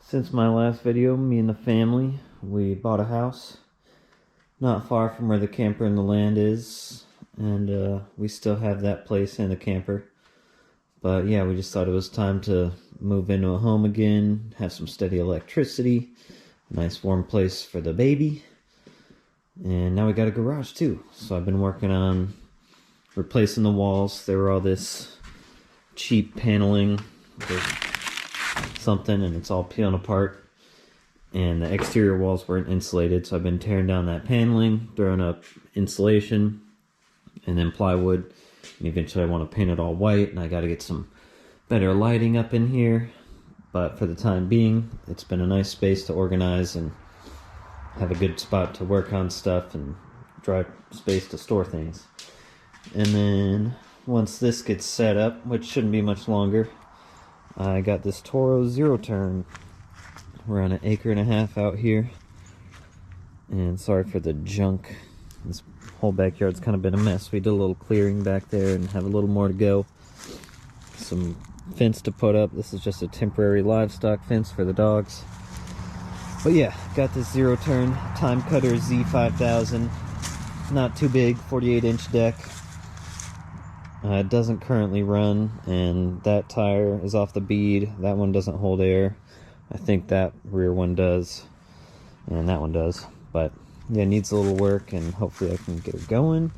Since my last video, me and the family, we bought a house not far from where the camper and the land is, and we still have that place and the camper. But yeah, we just thought it was time to move into a home again, have some steady electricity, nice warm place for the baby, and now we got a garage too. So I've been working on replacing the walls. They were all this cheap paneling, something, and it's all peeling apart. And the exterior walls weren't insulated, so I've been tearing down that paneling, throwing up insulation, and then plywood. And eventually I want to paint it all white, and I got to get some better lighting up in here. But for the time being, it's been a nice space to organize and have a good spot to work on stuff and dry space to store things. And then once this gets set up, which shouldn't be much longer, I got this Toro 0-turn. We're on 1.5 acres out here, and sorry for the junk. This whole backyard's kind of been a mess. We did a little clearing back there and have a little more to go. Some fence to put up. This is just a temporary livestock fence for the dogs. But yeah, got this 0-turn Time Cutter Z5000. Not too big, 48-inch deck. It doesn't currently run, and that tire is off the bead. That one doesn't hold air. I think that rear one does, and that one does. But yeah, it needs a little work, and hopefully I can get it going.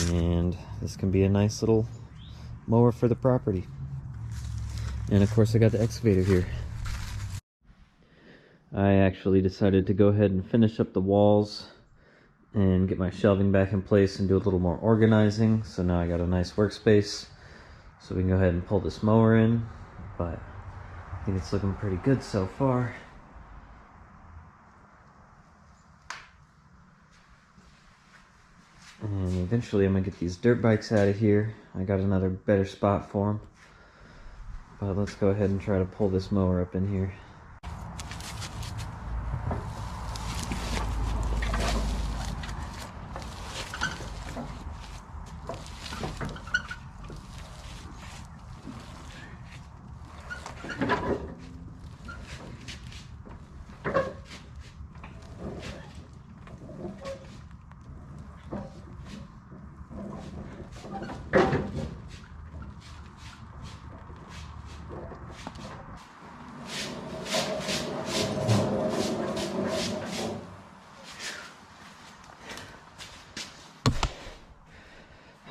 And this can be a nice little mower for the property. And of course I got the excavator here. I actually decided to go ahead and finish up the walls and get my shelving back in place and do a little more organizing. So now I got a nice workspace, so we can go ahead and pull this mower in. But I think it's looking pretty good so far. And eventually I'm gonna get these dirt bikes out of here. I got another better spot for them. But let's go ahead and try to pull this mower up in here.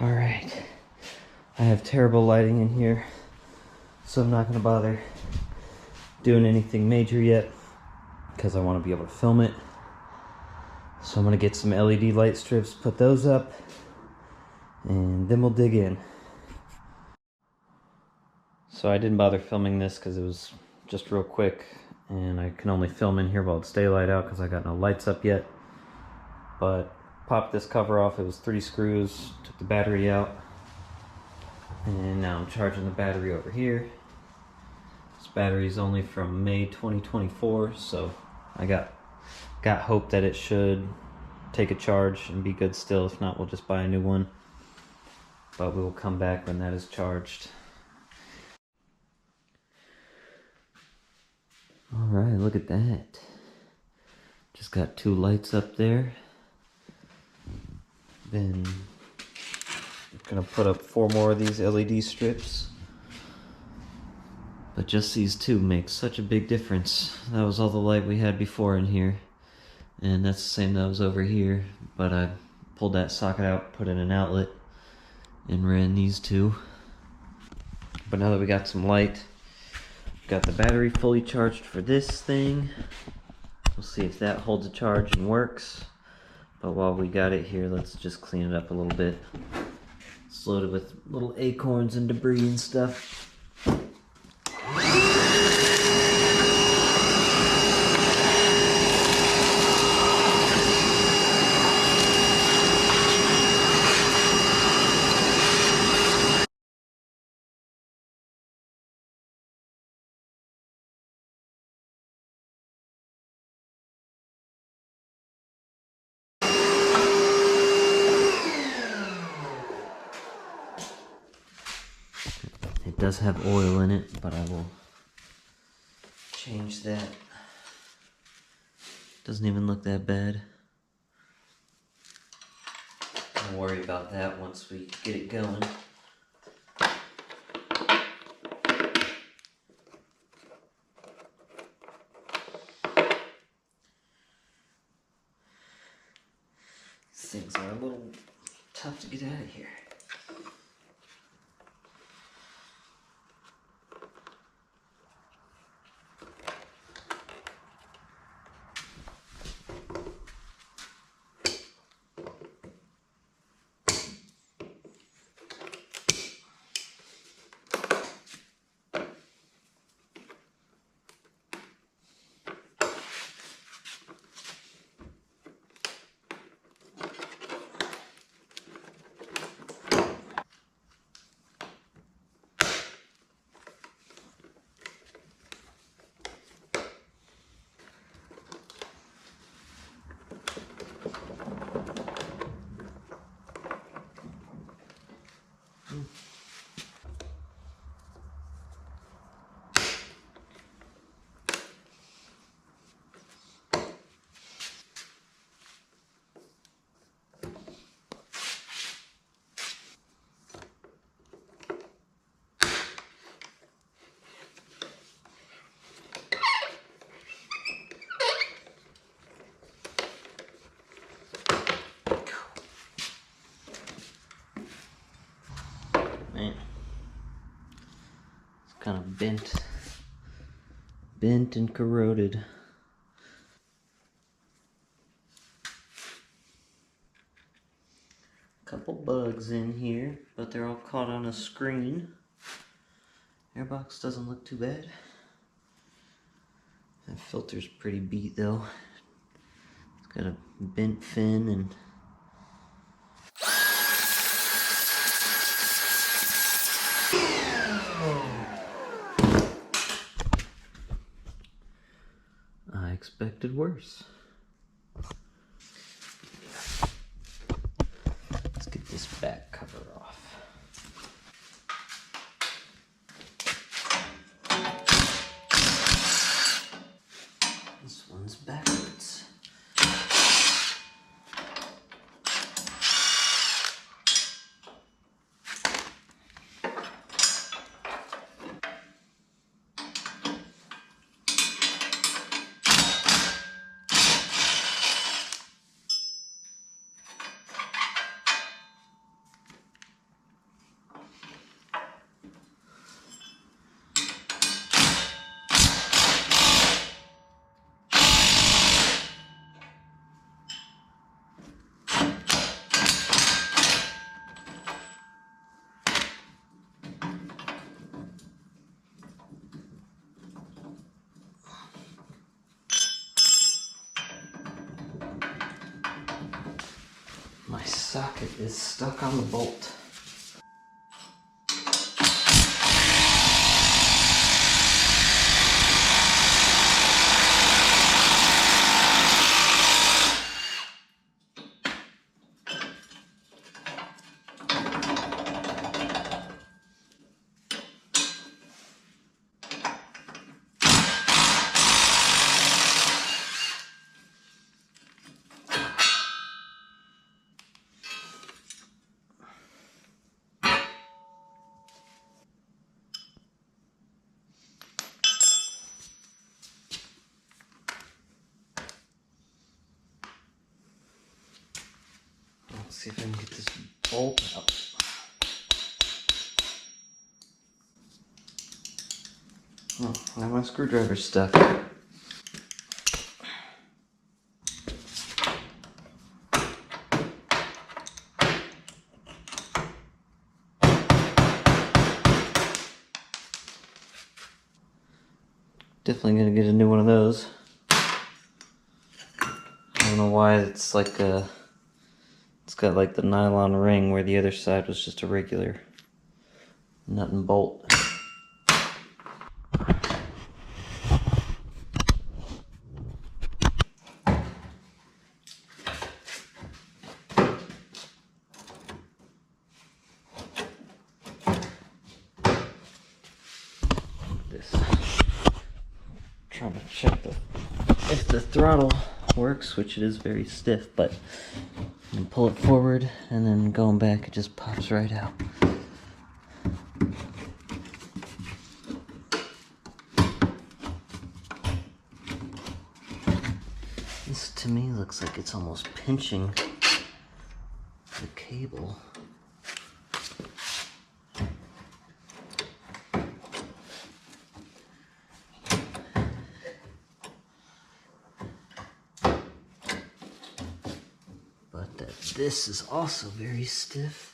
Alright, I have terrible lighting in here, so I'm not going to bother doing anything major yet, because I want to be able to film it. So I'm going to get some LED light strips, put those up, and then we'll dig in. So I didn't bother filming this because it was just real quick, and I can only film in here while it's daylight out because I got no lights up yet. But popped this cover off. It was 3 screws, took the battery out, and now I'm charging the battery over here. This battery is only from May 2024, so I got hope that it should take a charge and be good still. If not, we'll just buy a new one, but we will come back when that is charged. Alright, look at that. Just got 2 lights up there. Then I'm gonna put up 4 more of these LED strips. But just these 2 make such a big difference. That was all the light we had before in here, and that's the same that was over here. But I pulled that socket out, put in an outlet, and ran these 2. But now that we got some light, got the battery fully charged for this thing. We'll see if that holds a charge and works. But while we got it here, let's just clean it up a little bit. It's loaded with little acorns and debris and stuff. It does have oil in it, but I will change that. Doesn't even look that bad. Don't worry about that once we get it going. These things are a little tough to get out of here. Man, it's kind of bent and corroded. Couple bugs in here, but they're all caught on a screen. Airbox doesn't look too bad. That filter's pretty beat though. It's got a bent fin and I expected worse. Let's get this back cover off. This one's backwards. My socket is stuck on the bolt. Let's see if I can get this bolt out. Oh, now my screwdriver's stuck. Definitely gonna get a new one of those. I don't know why it's like a... It's got like the nylon ring where the other side was just a regular nut and bolt. This trying to check if the throttle works, which it is very stiff, but you can pull it forward and then going back, it just pops right out. This to me looks like it's almost pinching the cable. But this is also very stiff.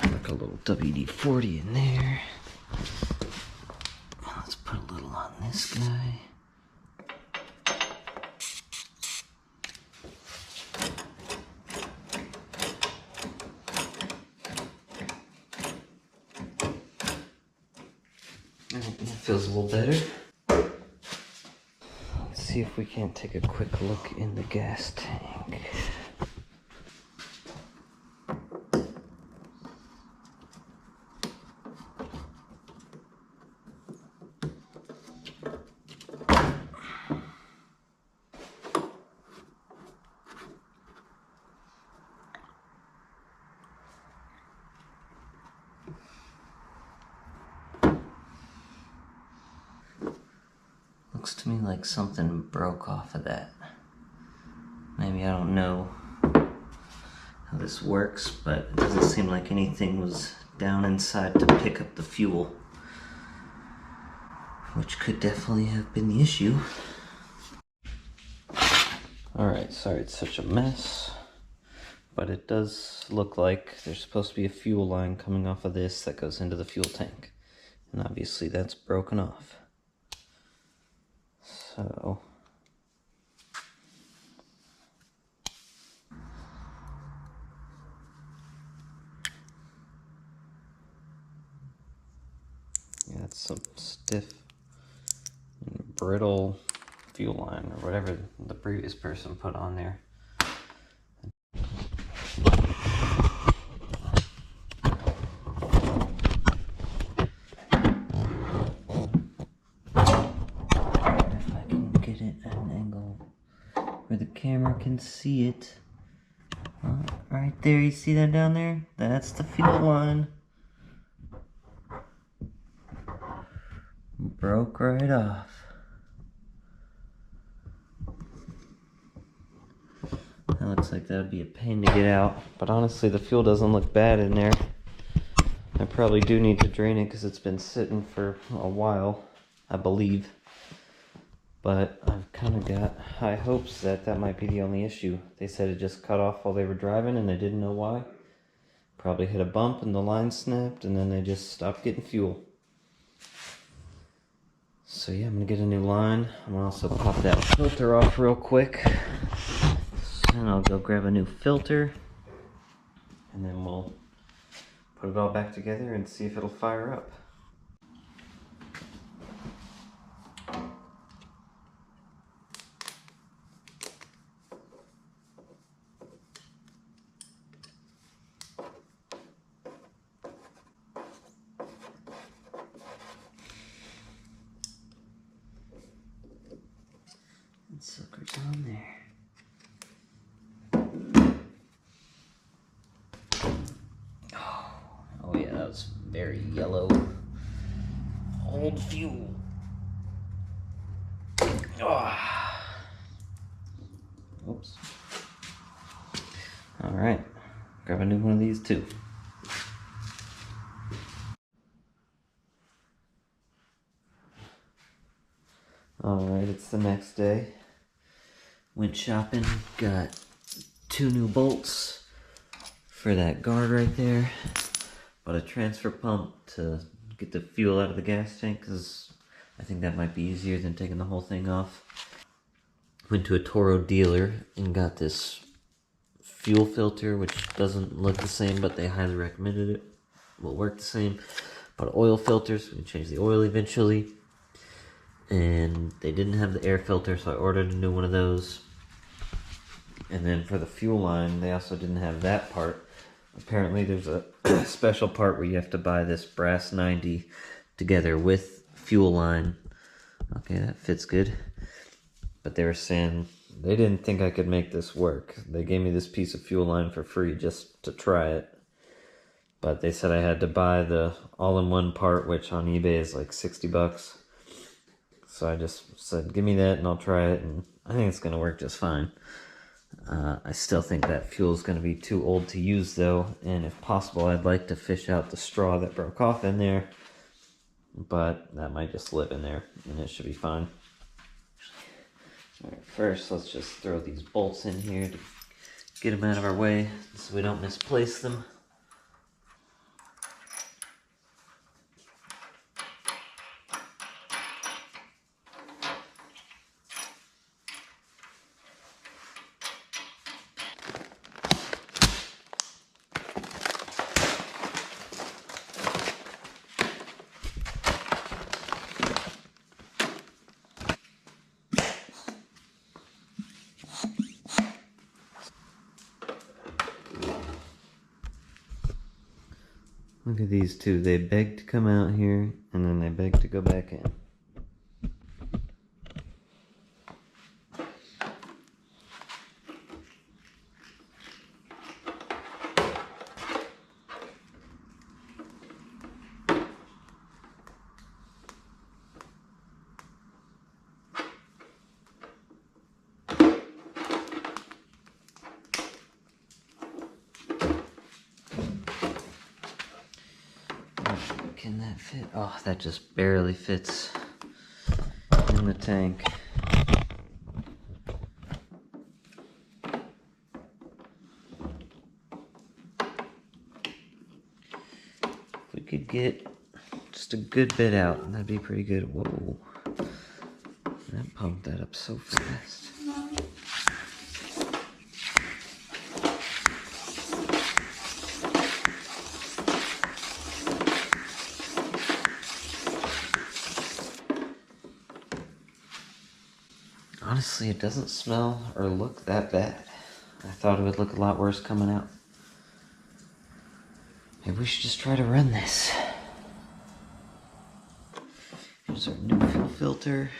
Like a little WD-40 in there. Let's put a little on this guy. That feels a little better. Let's see if we can't take a quick look in the gas tank. Looks to me like something broke off of that. Maybe I don't know how this works, but it doesn't seem like anything was down inside to pick up the fuel, which could definitely have been the issue. Alright, sorry it's such a mess, but it does look like there's supposed to be a fuel line coming off of this that goes into the fuel tank, and obviously that's broken off. So yeah, it's some stiff and brittle fuel line or whatever the previous person put on there. Where the camera can see it. Right there, you see that down there? That's the fuel line. Broke right off. That looks like that would be a pain to get out, but honestly the fuel doesn't look bad in there. I probably do need to drain it because it's been sitting for a while, I believe. But I've kind of got high hopes that that might be the only issue. They said it just cut off while they were driving and they didn't know why. Probably hit a bump and the line snapped and then they just stopped getting fuel. So yeah, I'm going to get a new line. I'm going to also pop that filter off real quick. And I'll go grab a new filter. And then we'll put it all back together and see if it'll fire up. And sucker's on there. Oh yeah, that was very yellow. Old fuel. Oh. Oops. Alright, grab a new one of these too. Alright, it's the next day. Went shopping, got 2 new bolts for that guard right there. Bought a transfer pump to get the fuel out of the gas tank because I think that might be easier than taking the whole thing off. Went to a Toro dealer and got this fuel filter, which doesn't look the same, but they highly recommended it. Will work the same. But oil filters, we can change the oil eventually. And they didn't have the air filter, so I ordered a new one of those. And then for the fuel line, they also didn't have that part. Apparently there's a special part where you have to buy this brass 90 together with fuel line. Okay, that fits good. But they were saying they didn't think I could make this work. They gave me this piece of fuel line for free just to try it. But they said I had to buy the all-in-one part, which on eBay is like 60 bucks. So I just said, give me that and I'll try it. And I think it's going to work just fine. I still think that fuel is going to be too old to use though. And if possible, I'd like to fish out the straw that broke off in there. But that might just live in there and it should be fine. Alright, first let's just throw these bolts in here to get them out of our way so we don't misplace them. Look at these two. They beg to come out here, and then they beg to go back in. Can that fit? Oh, that just barely fits in the tank. If we could get just a good bit out, that'd be pretty good. Whoa. That pumped that up so fast. Honestly, it doesn't smell or look that bad. I thought it would look a lot worse coming out. Maybe we should just try to run this. Here's our new fuel filter.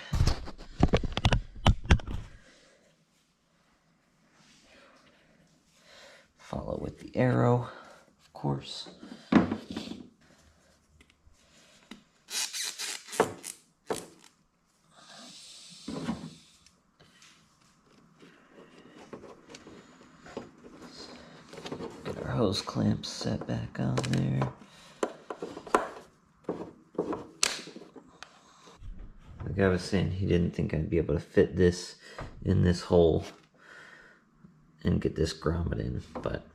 Follow with the arrow, of course. Hose clamps set back on there. Like I was saying, he didn't think I'd be able to fit this in this hole and get this grommet in, but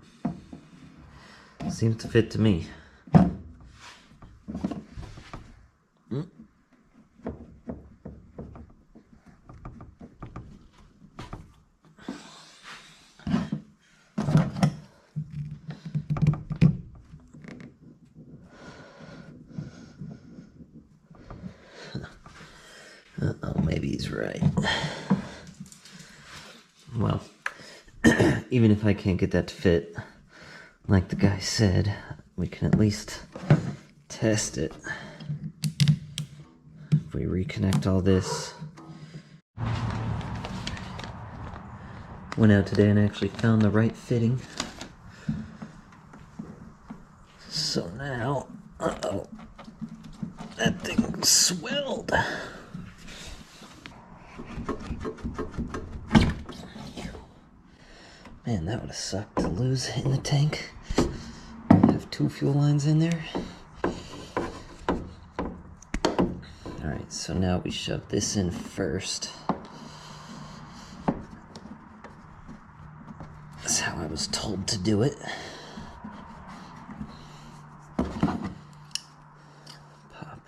it seems to fit to me. Uh-oh, maybe he's right. Well, even if I can't get that to fit, like the guy said, we can at least test it. If we reconnect all this. Went out today and actually found the right fitting. So now, uh-oh, that thing swelled. Man, that would have sucked to lose it in the tank. Have two fuel lines in there. Alright, so now we shove this in first. That's how I was told to do it. Pop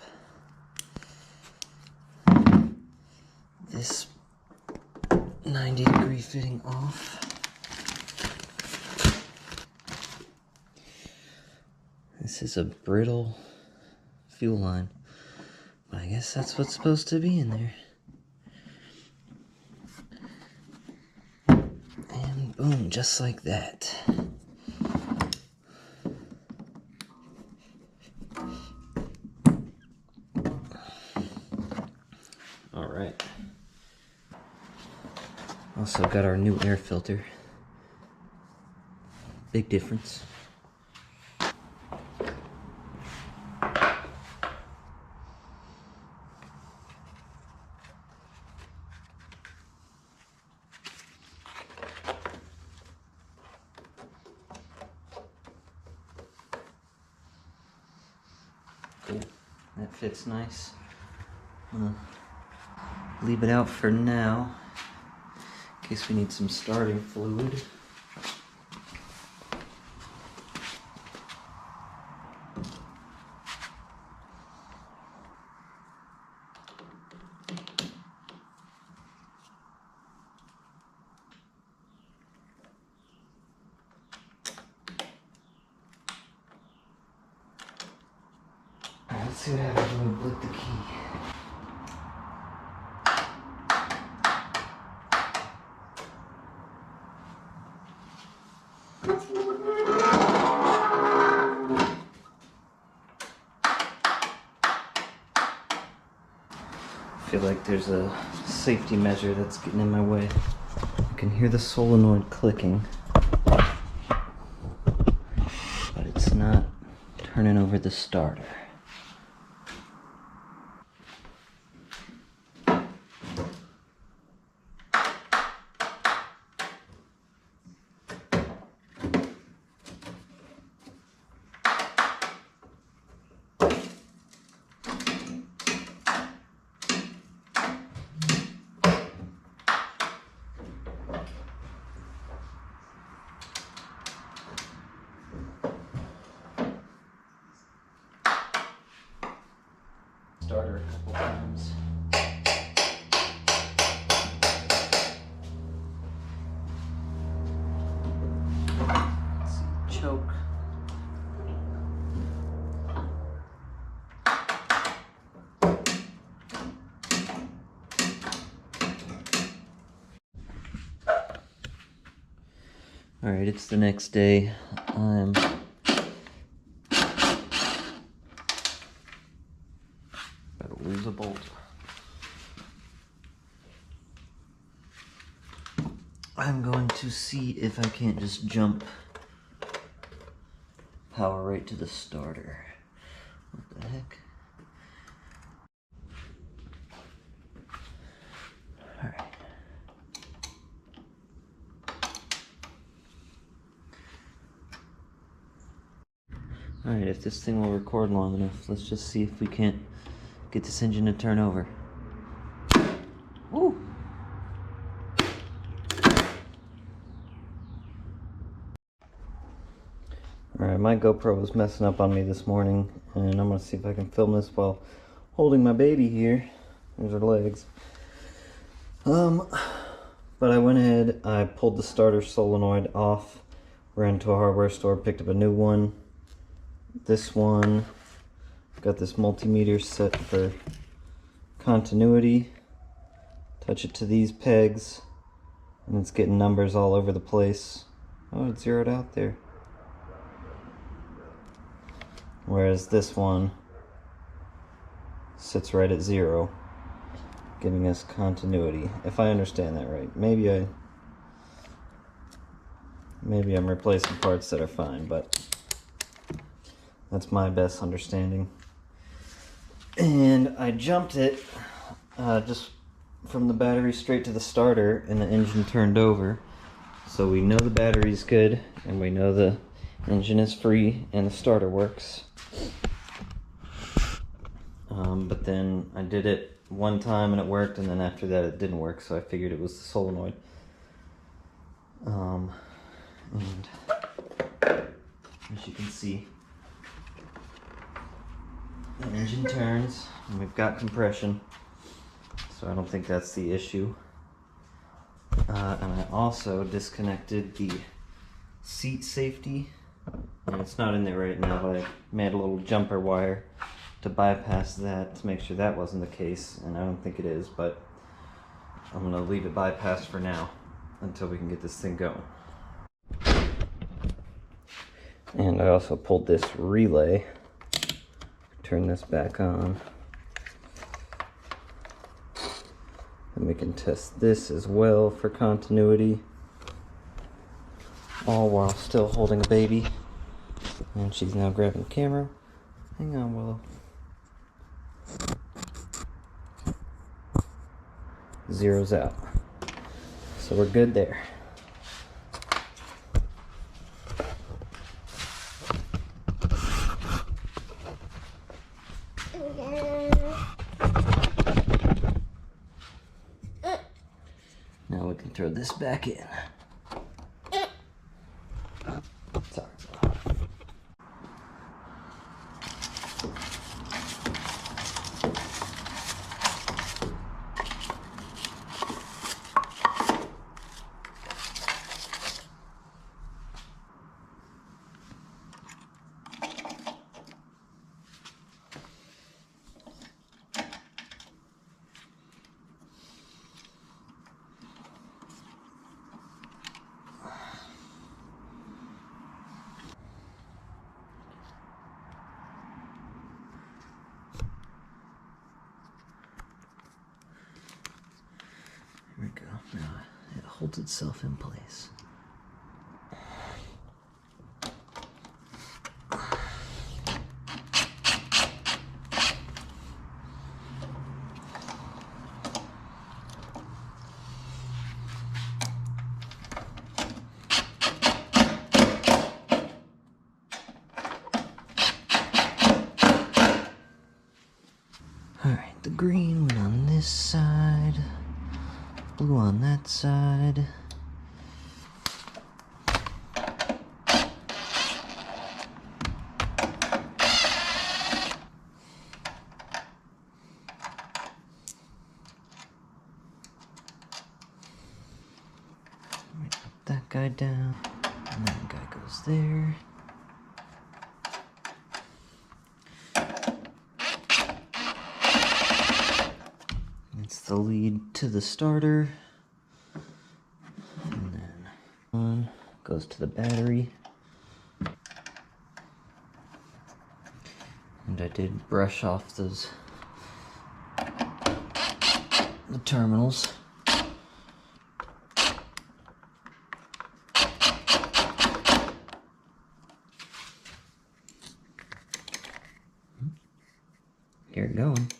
this 90-degree fitting off. This is a brittle fuel line. But I guess that's what's supposed to be in there. And boom, just like that. Alright. Also got our new air filter. Big difference. Cool. That fits nice. I'm gonna leave it out for now in case we need some starting fluid. Let's see what happens when we blick the key. I feel like there's a safety measure that's getting in my way. I can hear the solenoid clicking, but it's not turning over the starter. Starter a couple times. Let's see, choke. Alright, it's the next day. I'm lose a bolt. I'm going to see if I can't just jump power right to the starter. What the heck? Alright. Alright, if this thing will record long enough, let's just see if we can't get this engine to turn over. Woo! Alright, my GoPro was messing up on me this morning, and I'm gonna see if I can film this while holding my baby here. There's her legs. But I went ahead, I pulled the starter solenoid off, ran to a hardware store, picked up a new one. This one, got this multimeter set for continuity. Touch it to these pegs, and it's getting numbers all over the place. Oh, it's zeroed out there. Whereas this one sits right at 0, giving us continuity. If I understand that right. Maybe I'm replacing parts that are fine, but that's my best understanding. And I jumped it just from the battery straight to the starter, and the engine turned over. So we know the battery's good, and we know the engine is free, and the starter works. But then I did it one time and it worked, and then after that it didn't work, so I figured it was the solenoid. And as you can see, the engine turns, and we've got compression, so I don't think that's the issue. And I also disconnected the seat safety, and it's not in there right now, but I made a little jumper wire to bypass that to make sure that wasn't the case, and I don't think it is, but I'm gonna leave it bypassed for now until we can get this thing going. And I also pulled this relay. Turn this back on. And we can test this as well for continuity. All while still holding a baby. And she's now grabbing the camera. Hang on, Willow. Zero's out. So we're good there. Now we can throw this back in. Sorry. There we go. Now it holds itself in place. Alright, the green went on this side. Blue on that side. Put that guy down. And that guy goes there. It's the lead to the starter. And then on goes to the battery. And I did brush off the terminals. Get it going.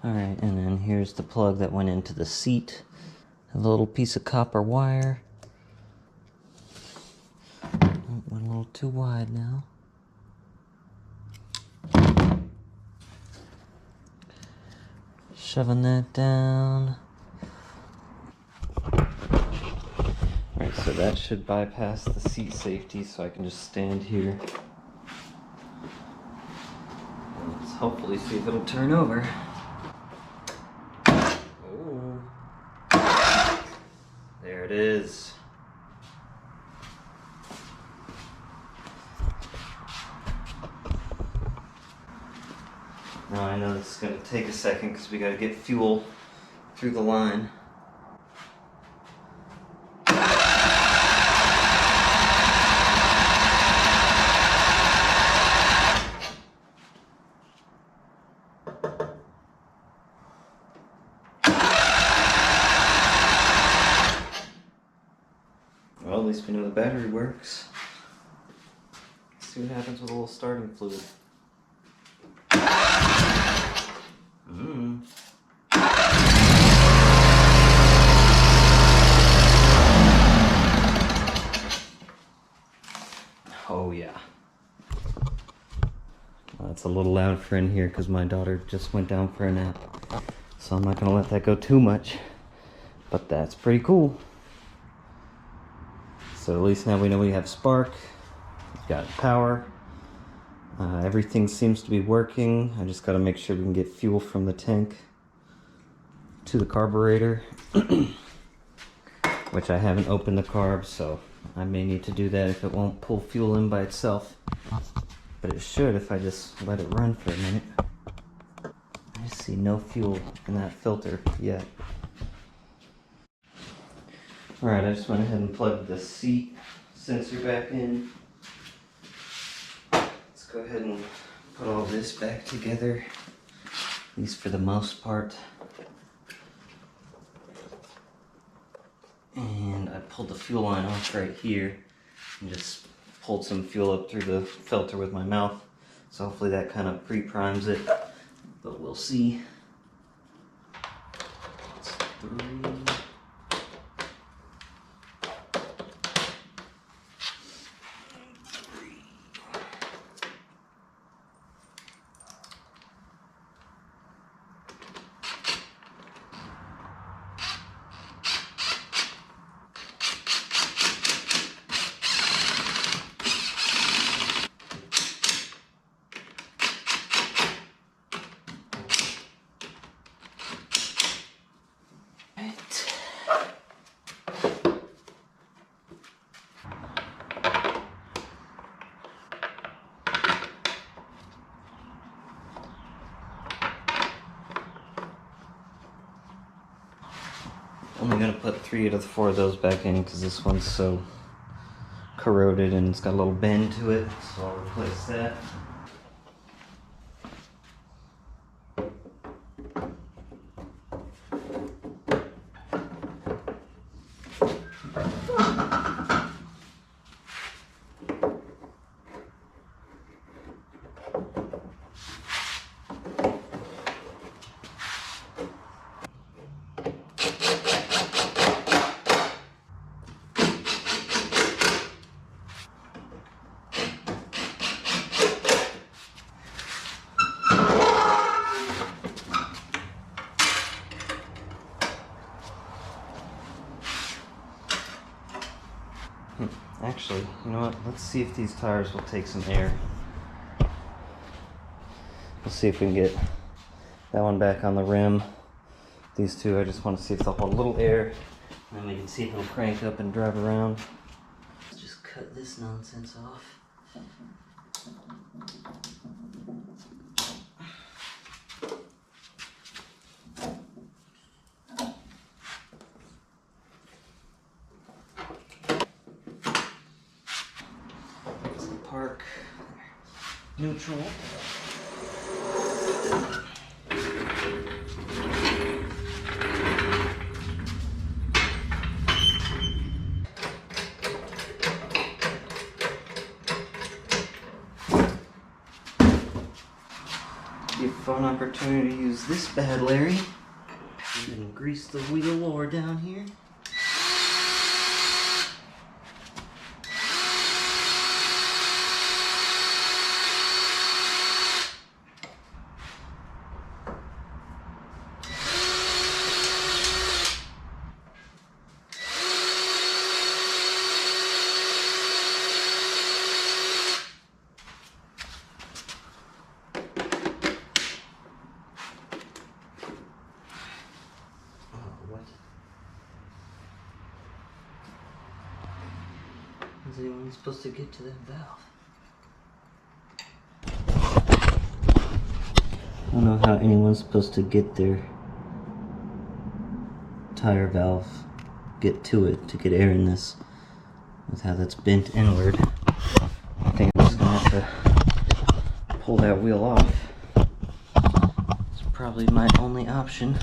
Alright, and then here's the plug that went into the seat. A little piece of copper wire. Oh, went a little too wide now. Shoving that down. Alright, so that should bypass the seat safety, so I can just stand here. Let's hopefully see if it'll turn over. There it is. Now I know this is going to take a second because we got to get fuel through the line. Well, at least we know the battery works. Let's see what happens with a little starting fluid. Oh yeah. Well, it's a little loud for in here because my daughter just went down for a nap. So I'm not going to let that go too much. But that's pretty cool. So at least now we know we have spark. We've got power. Everything seems to be working. I just got to make sure we can get fuel from the tank. to the carburetor, which I haven't opened the carb, so I may need to do that if it won't pull fuel in by itself. But it should if I just let it run for a minute. I see no fuel in that filter yet. Alright, I just went ahead and plugged the seat sensor back in. Let's go ahead and put all this back together, at least for the most part. And I pulled the fuel line off right here and just pulled some fuel up through the filter with my mouth. So hopefully that kind of pre-primes it, but we'll see. It's 3. Only gonna put 3 out of the 4 of those back in because this one's so corroded and it's got a little bend to it, so I'll replace that. Actually, you know what? Let's see if these tires will take some air. We'll see if we can get that one back on the rim. These two, I just want to see if they'll hold a little air. And then we can see if it'll crank up and drive around. Let's just cut this nonsense off. Park neutral. Be a fun opportunity to use this bad Larry and grease the wheel lower down here. How's anyone supposed to get to that valve? I don't know how anyone's supposed to get their tire valve, get to it to get air in this with how that's bent inward. I think I'm just gonna have to pull that wheel off. It's probably my only option.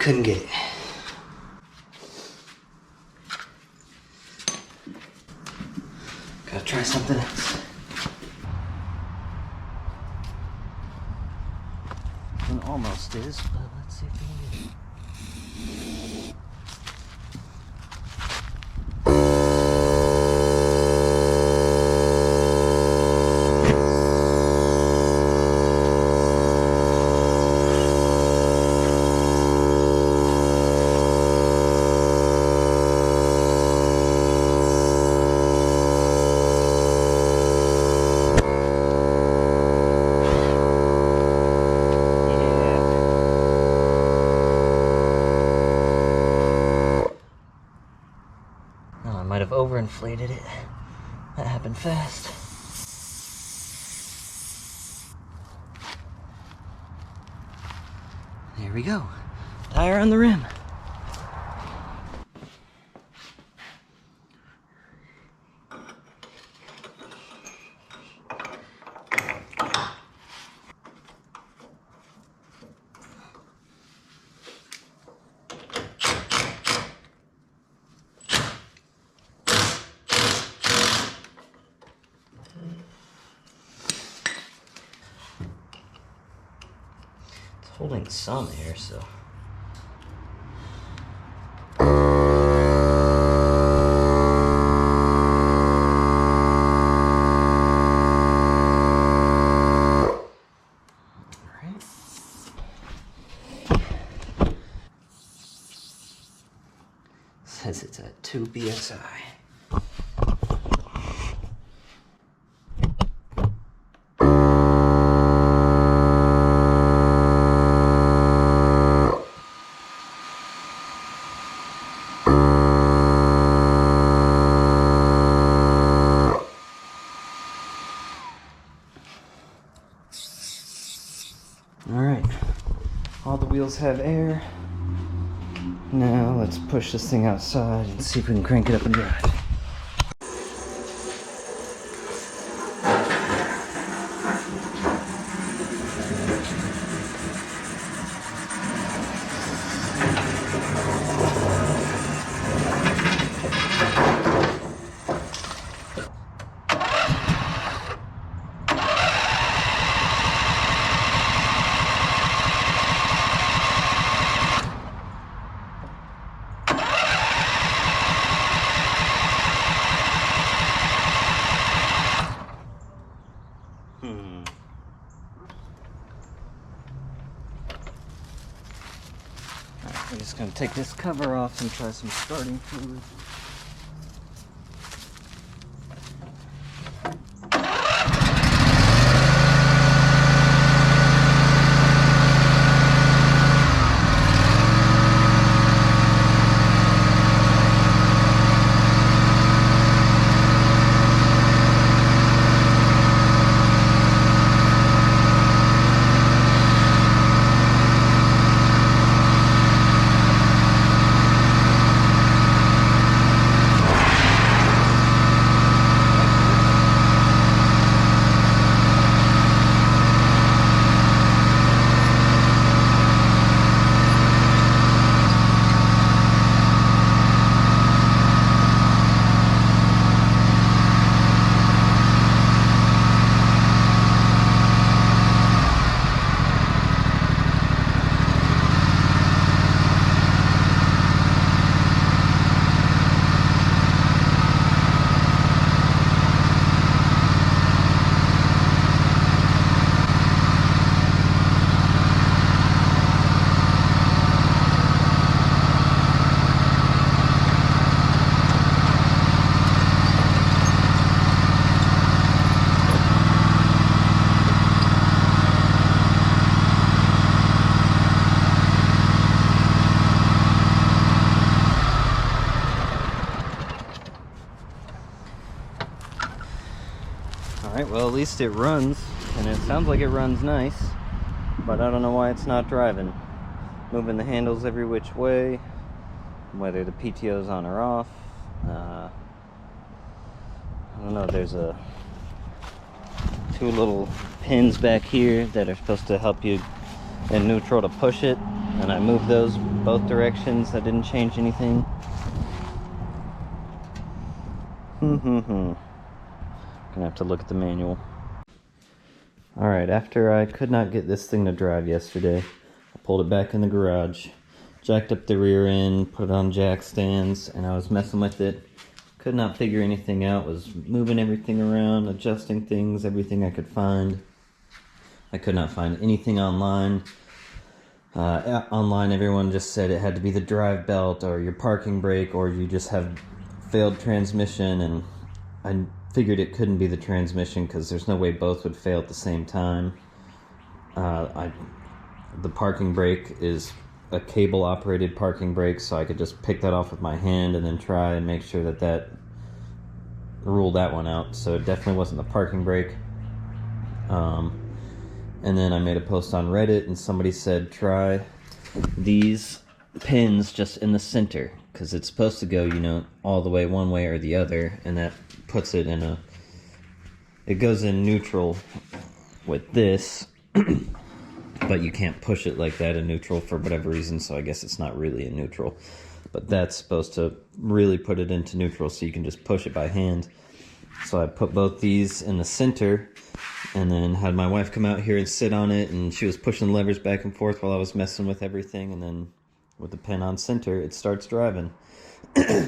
couldn't get it. Gotta try something else. It almost is, but let's see if we can get it. Might have overinflated it. That happened fast. There we go. Tire on the rim. Holding some air, so. Alright. Says it's at 2 psi. Alright, all the wheels have air. Now let's push this thing outside and see if we can crank it up and drive. I'm just going to take this cover off and try some starting fluid. Alright, well at least it runs, and it sounds like it runs nice, but I don't know why it's not driving. Moving the handles every which way, whether the PTO's on or off. I don't know, there's two little pins back here that are supposed to help you in neutral to push it, and I moved those both directions. That didn't change anything. Gonna have to look at the manual. Alright, after I could not get this thing to drive yesterday, I pulled it back in the garage, jacked up the rear end, put it on jack stands, and I was messing with it. Could not figure anything out, was moving everything around, adjusting things, everything I could find. I could not find anything online. Online, everyone just said it had to be the drive belt or your parking brake, or you just have failed transmission, and I figured it couldn't be the transmission because there's no way both would fail at the same time. The parking brake is a cable operated parking brake, so I could just pick that off with my hand and then try and make sure that ruled that one out. So it definitely wasn't the parking brake. And then I made a post on Reddit, and somebody said try these pins just in the center, because it's supposed to go, you know, all the way one way or the other, and that puts it in it goes in neutral with this, but you can't push it like that in neutral for whatever reason, so I guess it's not really in neutral. But that's supposed to really put it into neutral, so you can just push it by hand. So I put both these in the center, and then had my wife come out here and sit on it, and she was pushing levers back and forth while I was messing with everything, and then with the pin on center, it starts driving.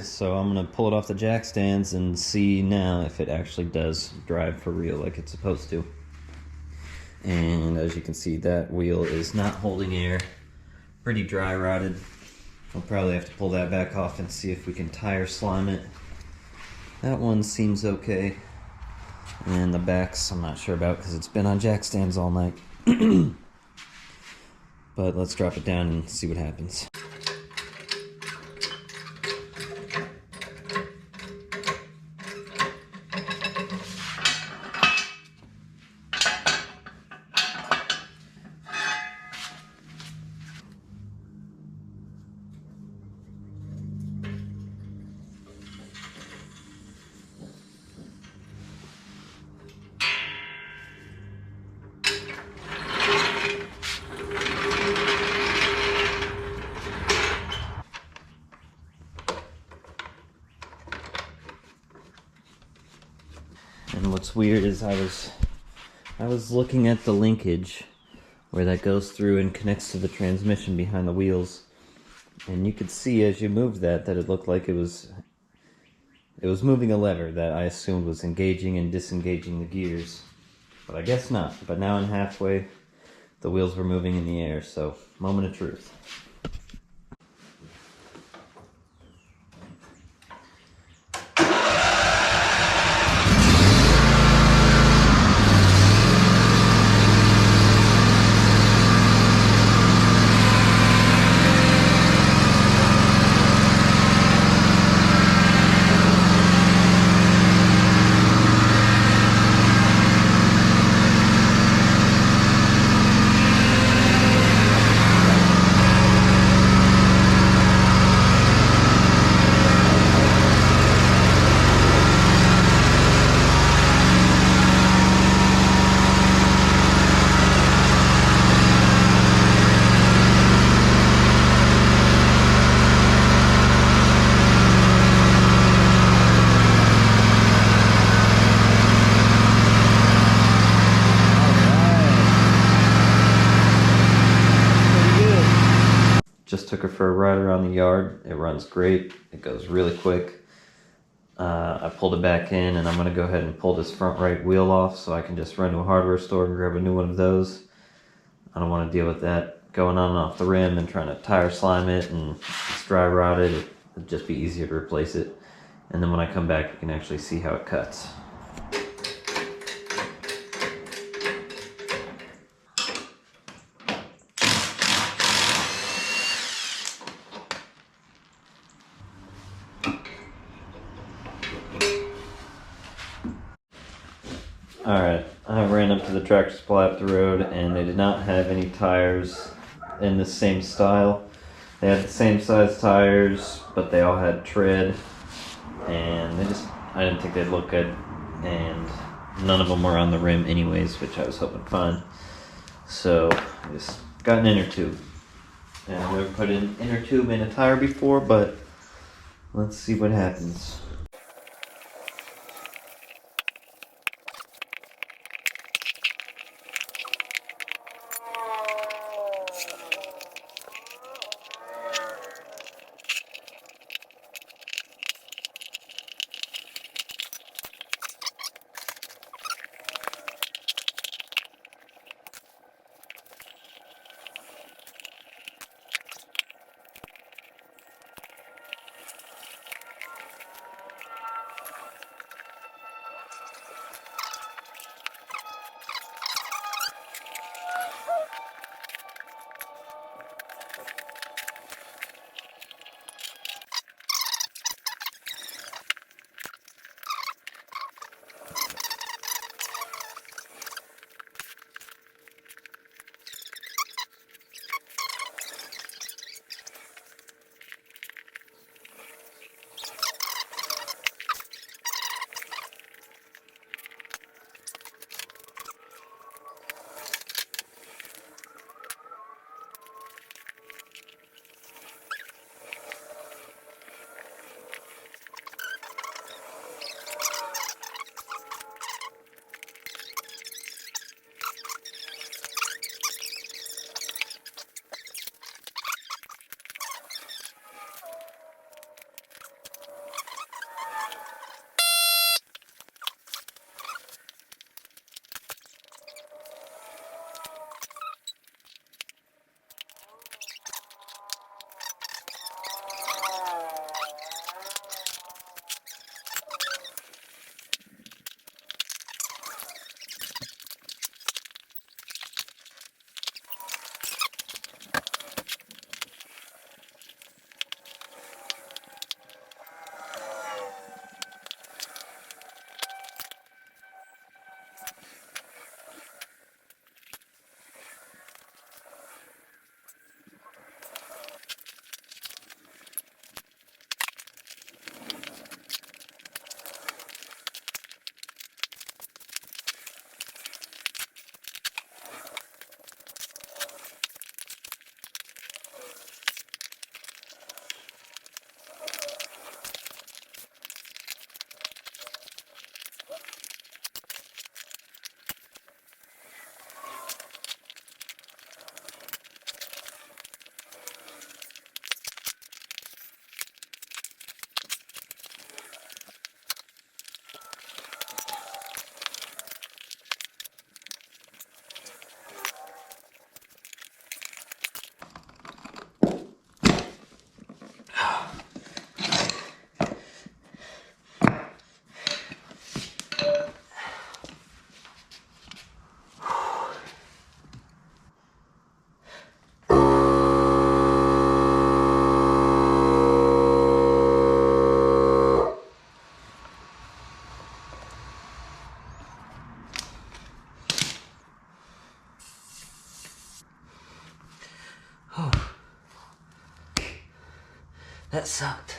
So I'm going to pull it off the jack stands and see now if it actually does drive for real like it's supposed to. And as you can see, that wheel is not holding air. Pretty dry rotted. I'll probably have to pull that back off and see if we can tire slime it. That one seems okay. And the backs I'm not sure about because it's been on jack stands all night. But let's drop it down and see what happens. And what's weird is I was looking at the linkage where that goes through and connects to the transmission behind the wheels, and you could see as you moved that it looked like it was moving a lever that I assumed was engaging and disengaging the gears, but I guess not. But now I'm halfway, the wheels were moving in the air, so moment of truth. Just took her for a ride around the yard. It runs great. It goes really quick. I pulled it back in, and I'm going to go ahead and pull this front right wheel off so I can just run to a hardware store and grab a new one of those. I don't want to deal with that going on and off the rim and trying to tire slime it, and it's dry rotted. It'd just be easier to replace it. And then when I come back, you can actually see how it cuts. Alright, I ran up to the tractor supply up the road, and they did not have any tires in the same style. They had the same size tires, but they all had tread, and I didn't think they'd look good, and none of them were on the rim anyways, which I was hoping to find. So I just got an inner tube. And I've never put an inner tube in a tire before, but let's see what happens. That sucked.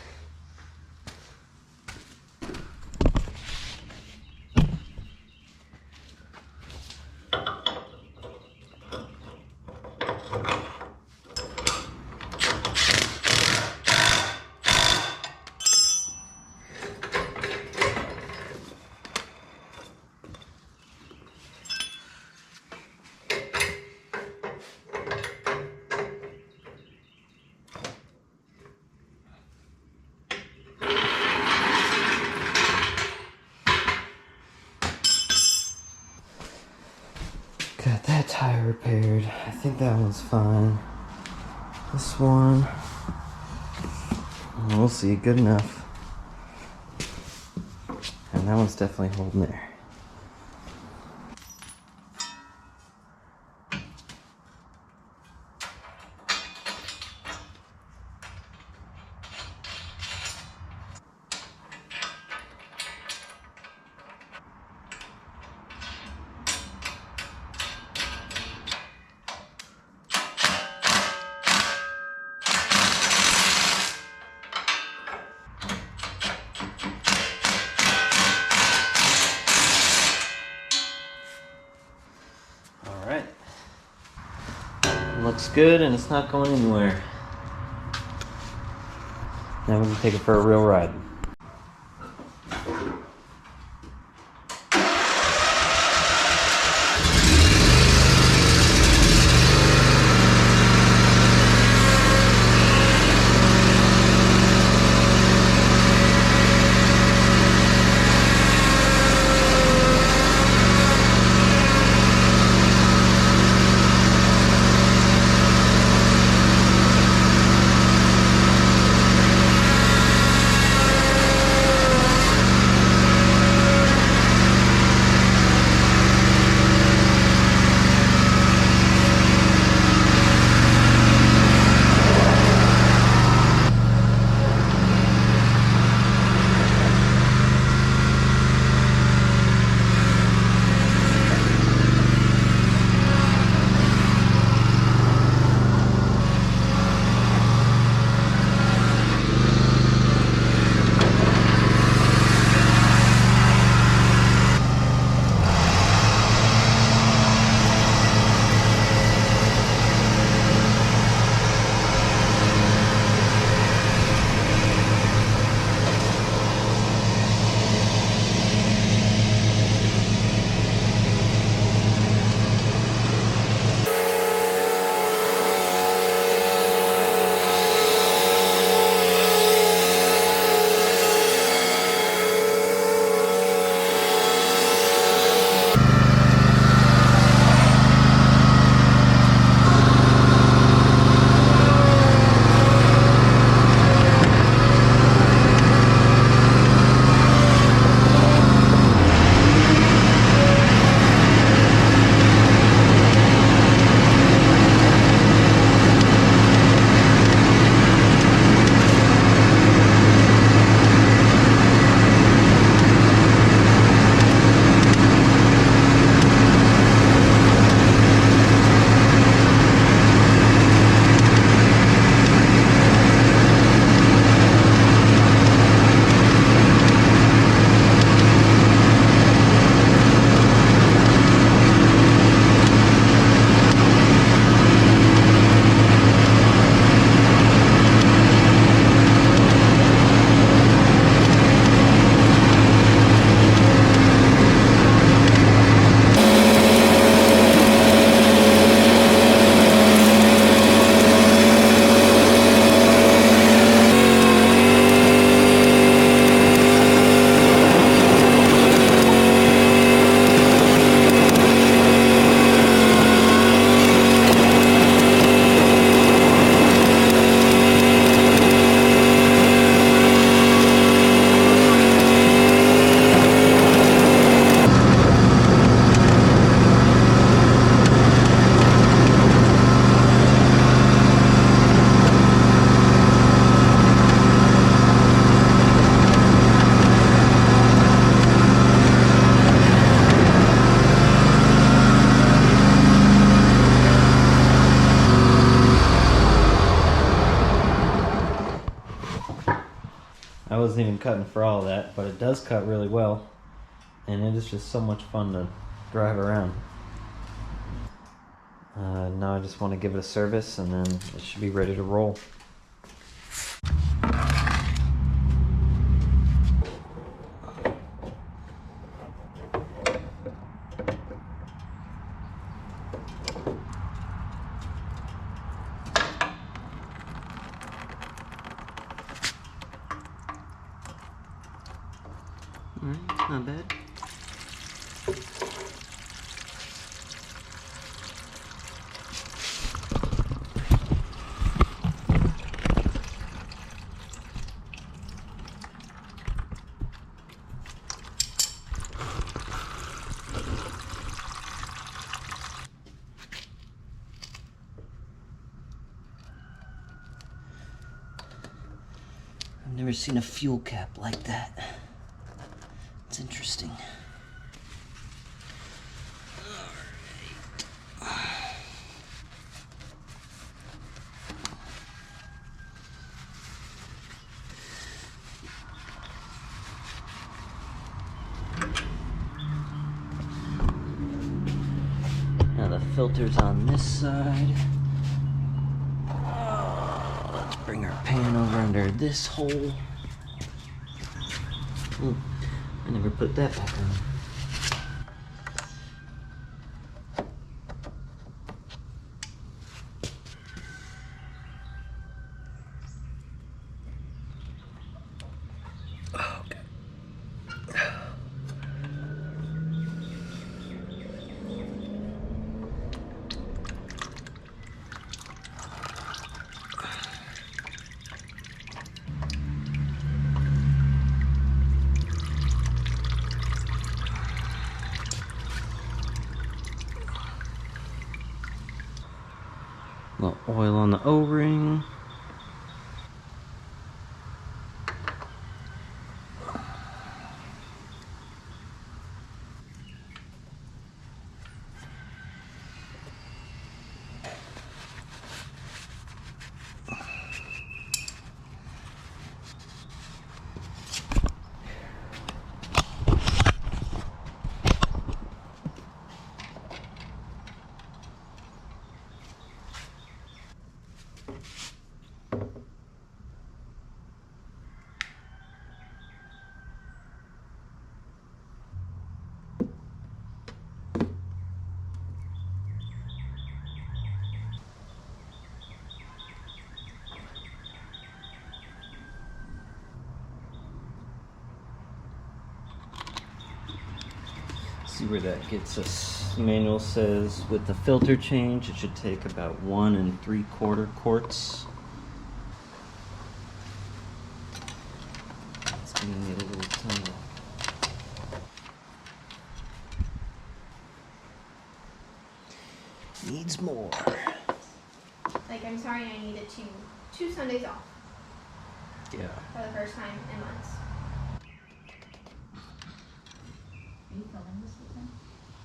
Got that tire repaired. I think that one's fine. This one, we'll see, good enough. And that one's definitely holding there. looks good and it's not going anywhere. Now we're going to take it for a real ride. I wasn't even cutting for all that, but it does cut really well, and it is just so much fun to drive around. Now I just want to give it a service, and then it should be ready to roll. Alright, not bad. I've never seen a fuel cap like that. It's interesting. Now the filter's on this side. pan over under this hole. I never put that back on. A little oil on the O-ring. See where that gets us. The manual says with the filter change, it should take about 1 3/4 quarts. It's gonna need a little tunnel. Needs more. Like, I'm sorry, I needed two Sundays off Yeah. for the first time in months. Are you filming this weekend?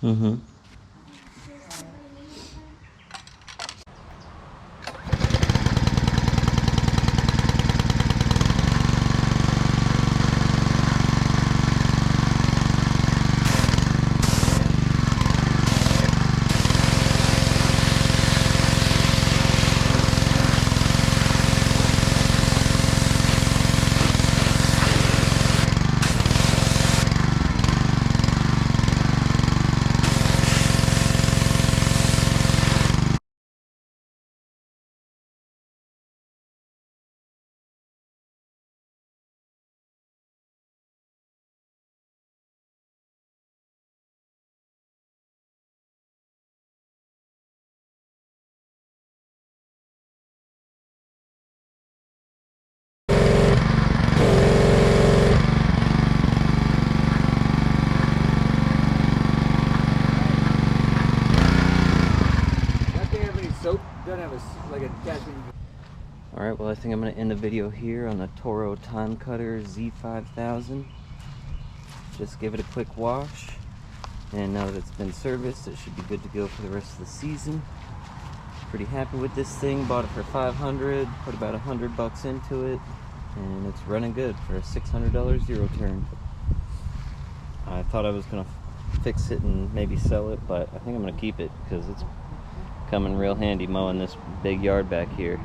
Mm-hmm. Alright, well I think I'm going to end the video here on the Toro Time Cutter Z5000. Just give it a quick wash, and now that it's been serviced, it should be good to go for the rest of the season. Pretty happy with this thing. Bought it for $500, put about $100 into it, and it's running good for a $600 zero turn. I thought I was going to fix it and maybe sell it, but I think I'm going to keep it because it's coming real handy mowing this big yard back here.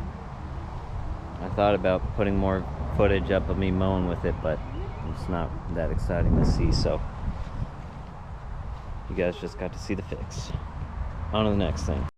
I thought about putting more footage up of me mowing with it, but it's not that exciting to see, so you guys just got to see the fix. On to the next thing.